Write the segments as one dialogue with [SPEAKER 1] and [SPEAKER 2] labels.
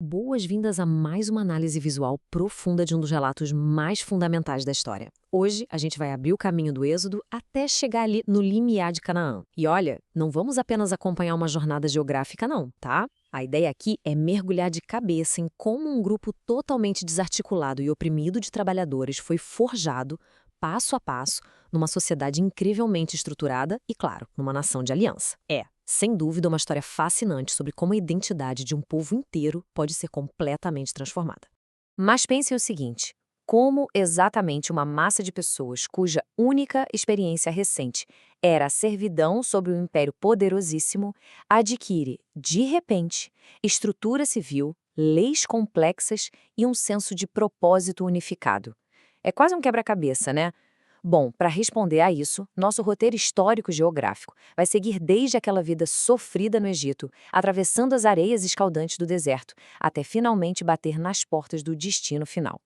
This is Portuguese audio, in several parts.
[SPEAKER 1] Boas-vindas a mais uma análise visual profunda de um dos relatos mais fundamentais da história. Hoje, a gente vai abrir o caminho do Êxodo até chegar ali no limiar de Canaã. E olha, não vamos apenas acompanhar uma jornada geográfica não, tá? A ideia aqui é mergulhar de cabeça em como um grupo totalmente desarticulado e oprimido de trabalhadores foi forjado, passo a passo, numa sociedade incrivelmente estruturada e, claro, numa nação de aliança. Sem dúvida, uma história fascinante sobre como a identidade de um povo inteiro pode ser completamente transformada. Mas pensem o seguinte: como exatamente uma massa de pessoas cuja única experiência recente era a servidão sob um império poderosíssimo adquire, de repente, estrutura civil, leis complexas e um senso de propósito unificado? É quase um quebra-cabeça, né? Bom, para responder a isso, nosso roteiro histórico-geográfico vai seguir desde aquela vida sofrida no Egito, atravessando as areias escaldantes do deserto, até finalmente bater nas portas do destino final.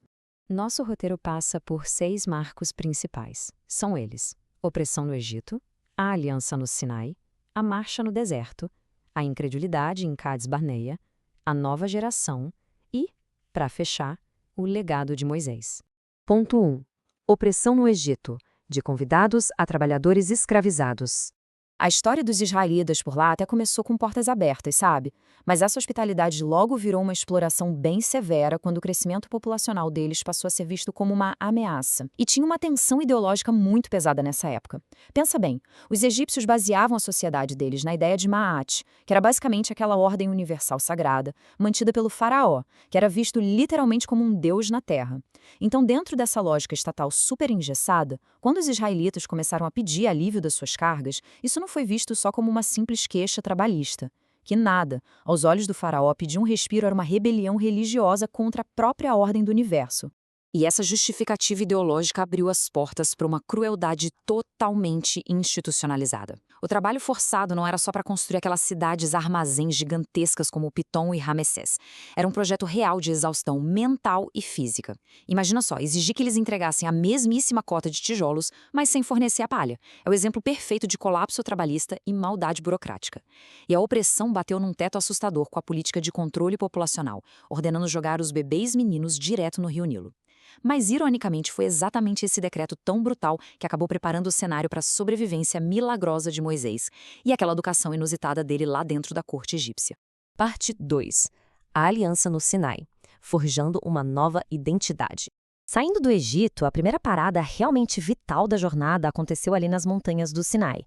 [SPEAKER 1] Nosso roteiro passa por 6 marcos principais. São eles: opressão no Egito, a aliança no Sinai, a marcha no deserto, a incredulidade em Cades Barneia, a nova geração e, para fechar, o legado de Moisés. Ponto 1. Opressão no Egito, de convidados a trabalhadores escravizados. A história dos israelitas por lá até começou com portas abertas, sabe? Mas essa hospitalidade logo virou uma exploração bem severa quando o crescimento populacional deles passou a ser visto como uma ameaça. E tinha uma tensão ideológica muito pesada nessa época. Pensa bem, os egípcios baseavam a sociedade deles na ideia de Maat, que era basicamente aquela ordem universal sagrada, mantida pelo faraó, que era visto literalmente como um deus na terra. Então, dentro dessa lógica estatal super engessada, quando os israelitas começaram a pedir alívio das suas cargas, isso não foi visto só como uma simples queixa trabalhista. Que nada, aos olhos do faraó, pedir um respiro era uma rebelião religiosa contra a própria ordem do universo. E essa justificativa ideológica abriu as portas para uma crueldade totalmente institucionalizada. O trabalho forçado não era só para construir aquelas cidades armazéns gigantescas como Pitom e Ramessés. Era um projeto real de exaustão mental e física. Imagina só, exigir que eles entregassem a mesmíssima cota de tijolos, mas sem fornecer a palha. É o exemplo perfeito de colapso trabalhista e maldade burocrática. E a opressão bateu num teto assustador com a política de controle populacional, ordenando jogar os bebês meninos direto no Rio Nilo. Mas, ironicamente, foi exatamente esse decreto tão brutal que acabou preparando o cenário para a sobrevivência milagrosa de Moisés e aquela educação inusitada dele lá dentro da corte egípcia. Parte 2. A aliança no Sinai, forjando uma nova identidade. Saindo do Egito, a primeira parada realmente vital da jornada aconteceu ali nas montanhas do Sinai.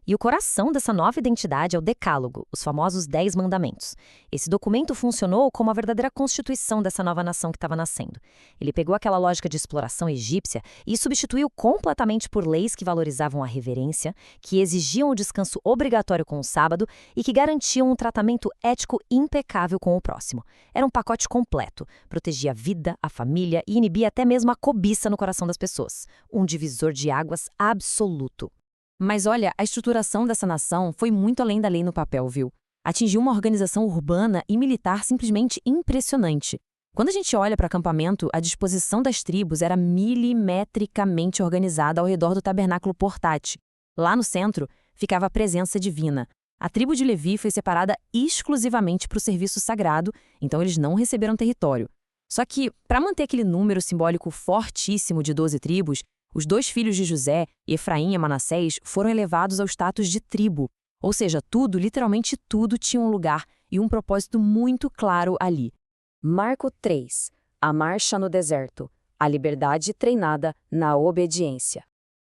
[SPEAKER 1] E o coração dessa nova identidade é o Decálogo, os famosos 10 mandamentos. Esse documento funcionou como a verdadeira constituição dessa nova nação que estava nascendo. Ele pegou aquela lógica de exploração egípcia e substituiu completamente por leis que valorizavam a reverência, que exigiam o descanso obrigatório com o sábado e que garantiam um tratamento ético impecável com o próximo. Era um pacote completo, protegia a vida, a família e inibia até mesmo a cobiça no coração das pessoas. Um divisor de águas absoluto. Mas olha, a estruturação dessa nação foi muito além da lei no papel, viu? Atingiu uma organização urbana e militar simplesmente impressionante. Quando a gente olha para o acampamento, a disposição das tribos era milimetricamente organizada ao redor do tabernáculo portátil. Lá no centro ficava a presença divina. A tribo de Levi foi separada exclusivamente para o serviço sagrado, então eles não receberam território. Só que, para manter aquele número simbólico fortíssimo de 12 tribos, os 2 filhos de José, Efraim e Manassés, foram elevados ao status de tribo. Ou seja, tudo, literalmente tudo, tinha um lugar e um propósito muito claro ali. Marco 3. A marcha no deserto. A liberdade treinada na obediência.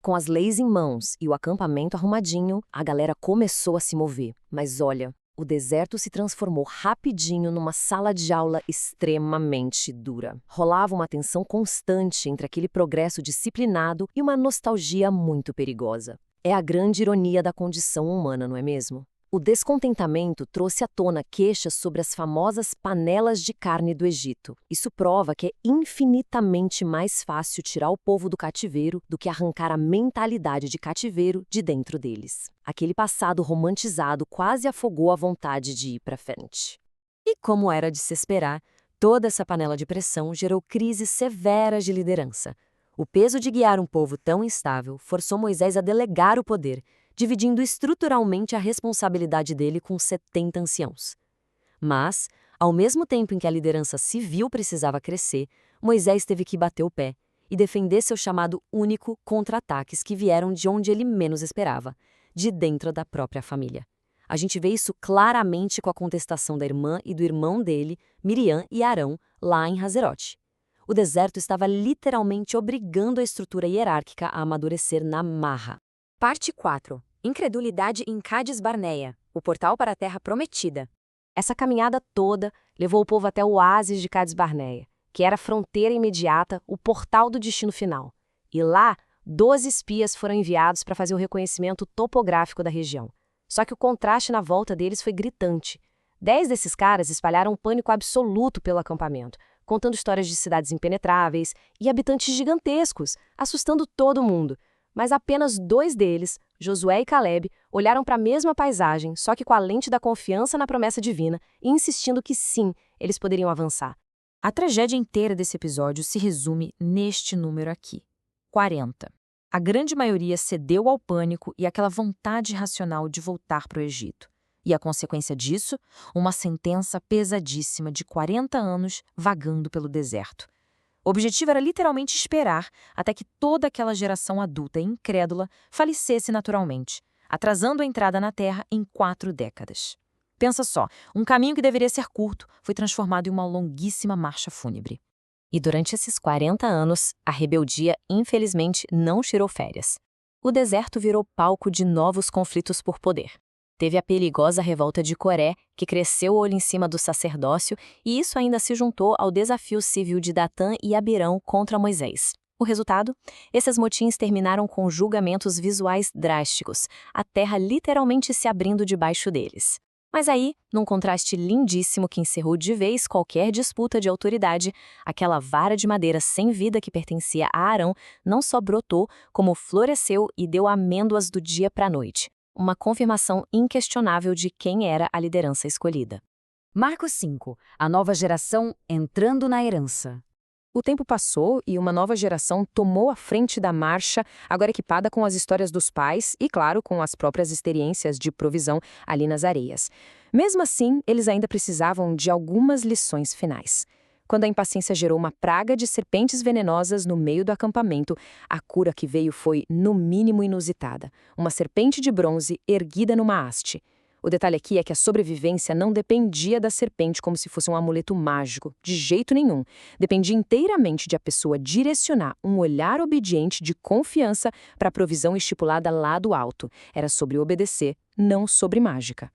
[SPEAKER 1] Com as leis em mãos e o acampamento arrumadinho, a galera começou a se mover. Mas olha, o deserto se transformou rapidinho numa sala de aula extremamente dura. Rolava uma tensão constante entre aquele progresso disciplinado e uma nostalgia muito perigosa. É a grande ironia da condição humana, não é mesmo? O descontentamento trouxe à tona queixas sobre as famosas panelas de carne do Egito. Isso prova que é infinitamente mais fácil tirar o povo do cativeiro do que arrancar a mentalidade de cativeiro de dentro deles. Aquele passado romantizado quase afogou a vontade de ir para frente. E como era de se esperar, toda essa panela de pressão gerou crises severas de liderança. O peso de guiar um povo tão instável forçou Moisés a delegar o poder, dividindo estruturalmente a responsabilidade dele com 70 anciãos. Mas Ao mesmo tempo em que a liderança civil precisava crescer, Moisés teve que bater o pé e defender seu chamado único contra ataques que vieram de onde ele menos esperava, de dentro da própria família. A gente vê isso claramente com a contestação da irmã e do irmão dele, Miriam e Arão, lá em Hazerote. O deserto estava literalmente obrigando a estrutura hierárquica a amadurecer na marra. Parte 4. Incredulidade em Cádiz Barneia, o portal para a Terra Prometida. Essa caminhada toda levou o povo até o oásis de Cádiz Barneia, que era a fronteira imediata, o portal do destino final. E lá, 12 espias foram enviados para fazer o reconhecimento topográfico da região. Só que o contraste na volta deles foi gritante. 10 desses caras espalharam um pânico absoluto pelo acampamento, contando histórias de cidades impenetráveis e habitantes gigantescos, assustando todo mundo. Mas apenas 2 deles, Josué e Caleb, olharam para a mesma paisagem, só que com a lente da confiança na promessa divina e insistindo que sim, eles poderiam avançar. A tragédia inteira desse episódio se resume neste número aqui: 40. A grande maioria cedeu ao pânico e àquela vontade irracional de voltar para o Egito. E a consequência disso? Uma sentença pesadíssima de 40 anos vagando pelo deserto. O objetivo era literalmente esperar até que toda aquela geração adulta e incrédula falecesse naturalmente, atrasando a entrada na Terra em 4 décadas. Pensa só, um caminho que deveria ser curto foi transformado em uma longuíssima marcha fúnebre. E durante esses 40 anos, a rebeldia, infelizmente, não tirou férias. O deserto virou palco de novos conflitos por poder. Teve a perigosa revolta de Coré, que cresceu o olho em cima do sacerdócio, e isso ainda se juntou ao desafio civil de Datã e Abirão contra Moisés. O resultado? Esses motins terminaram com julgamentos visuais drásticos, a terra literalmente se abrindo debaixo deles. Mas aí, num contraste lindíssimo que encerrou de vez qualquer disputa de autoridade, aquela vara de madeira sem vida que pertencia a Arão não só brotou, como floresceu e deu amêndoas do dia para a noite. Uma confirmação inquestionável de quem era a liderança escolhida. Marcos 5. A nova geração entrando na herança. O tempo passou e uma nova geração tomou a frente da marcha, agora equipada com as histórias dos pais e, claro, com as próprias experiências de provisão ali nas areias. Mesmo assim, eles ainda precisavam de algumas lições finais. Quando a impaciência gerou uma praga de serpentes venenosas no meio do acampamento, a cura que veio foi, no mínimo, inusitada. Uma serpente de bronze erguida numa haste. O detalhe aqui é que a sobrevivência não dependia da serpente como se fosse um amuleto mágico, de jeito nenhum. Dependia inteiramente de a pessoa direcionar um olhar obediente de confiança para a provisão estipulada lá do alto. Era sobre obedecer, não sobre mágica.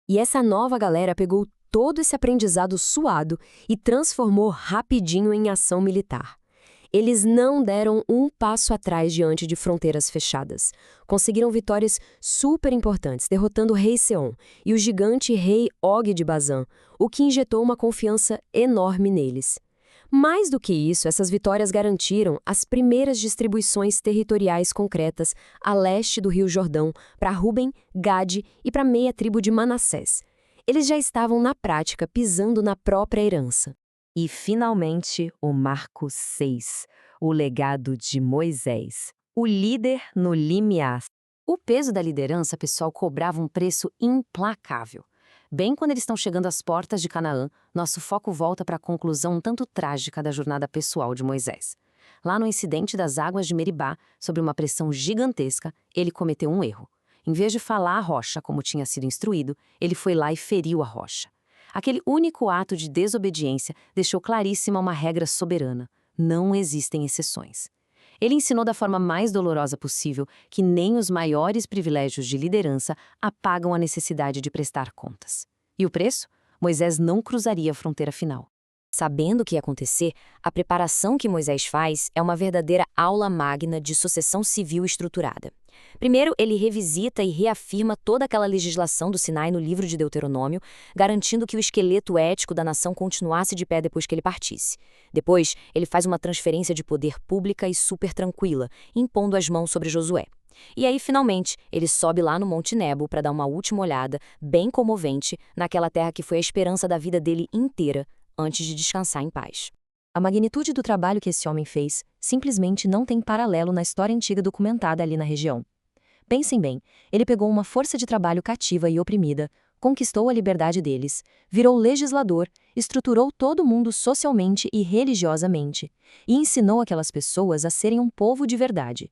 [SPEAKER 1] E essa nova galera pegou todo esse aprendizado suado e transformou rapidinho em ação militar. Eles não deram um passo atrás diante de fronteiras fechadas. Conseguiram vitórias super importantes, derrotando o rei Seom e o gigante rei Og de Bazã, o que injetou uma confiança enorme neles. Mais do que isso, essas vitórias garantiram as primeiras distribuições territoriais concretas a leste do Rio Jordão para Ruben, Gade e para meia tribo de Manassés. Eles já estavam, na prática, pisando na própria herança. E, finalmente, o Marco 6, o legado de Moisés, o líder no limiar. O peso da liderança, pessoal, cobrava um preço implacável. Bem quando eles estão chegando às portas de Canaã, nosso foco volta para a conclusão um tanto trágica da jornada pessoal de Moisés. Lá no incidente das águas de Meribá, sob uma pressão gigantesca, ele cometeu um erro. Em vez de falar à rocha como tinha sido instruído, ele foi lá e feriu a rocha. Aquele único ato de desobediência deixou claríssima uma regra soberana: não existem exceções. Ele ensinou da forma mais dolorosa possível que nem os maiores privilégios de liderança apagam a necessidade de prestar contas. E o preço? Moisés não cruzaria a fronteira final. Sabendo o que ia acontecer, a preparação que Moisés faz é uma verdadeira aula magna de sucessão civil estruturada. Primeiro, ele revisita e reafirma toda aquela legislação do Sinai no livro de Deuteronômio, garantindo que o esqueleto ético da nação continuasse de pé depois que ele partisse. Depois, ele faz uma transferência de poder pública e super tranquila, impondo as mãos sobre Josué. E aí, finalmente, ele sobe lá no Monte Nebo para dar uma última olhada, bem comovente, naquela terra que foi a esperança da vida dele inteira, antes de descansar em paz. A magnitude do trabalho que esse homem fez simplesmente não tem paralelo na história antiga documentada ali na região. Pensem bem, ele pegou uma força de trabalho cativa e oprimida,
[SPEAKER 2] conquistou a liberdade deles, virou legislador, estruturou todo mundo socialmente e religiosamente, e ensinou aquelas pessoas a serem um povo de verdade.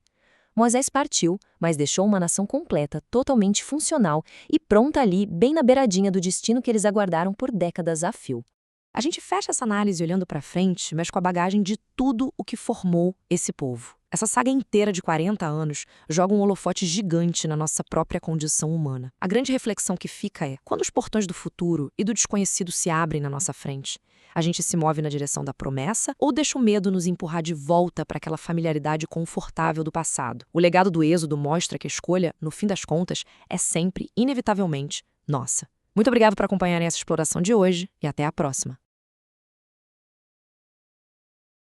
[SPEAKER 2] Moisés partiu, mas deixou uma nação completa, totalmente funcional e pronta ali, bem na beiradinha do destino que eles aguardaram por décadas a fio. A gente fecha essa análise olhando para frente, mas com a bagagem de tudo o que formou esse povo. Essa saga inteira de 40 anos joga um holofote gigante na nossa própria condição humana. A grande reflexão que fica é, quando os portões do futuro e do desconhecido se abrem na nossa frente, a gente se move na direção da promessa ou deixa o medo nos empurrar de volta para aquela familiaridade confortável do passado? O legado do Êxodo mostra que a escolha, no fim das contas, é sempre, inevitavelmente, nossa. Muito obrigado por acompanharem essa exploração de hoje e até a próxima.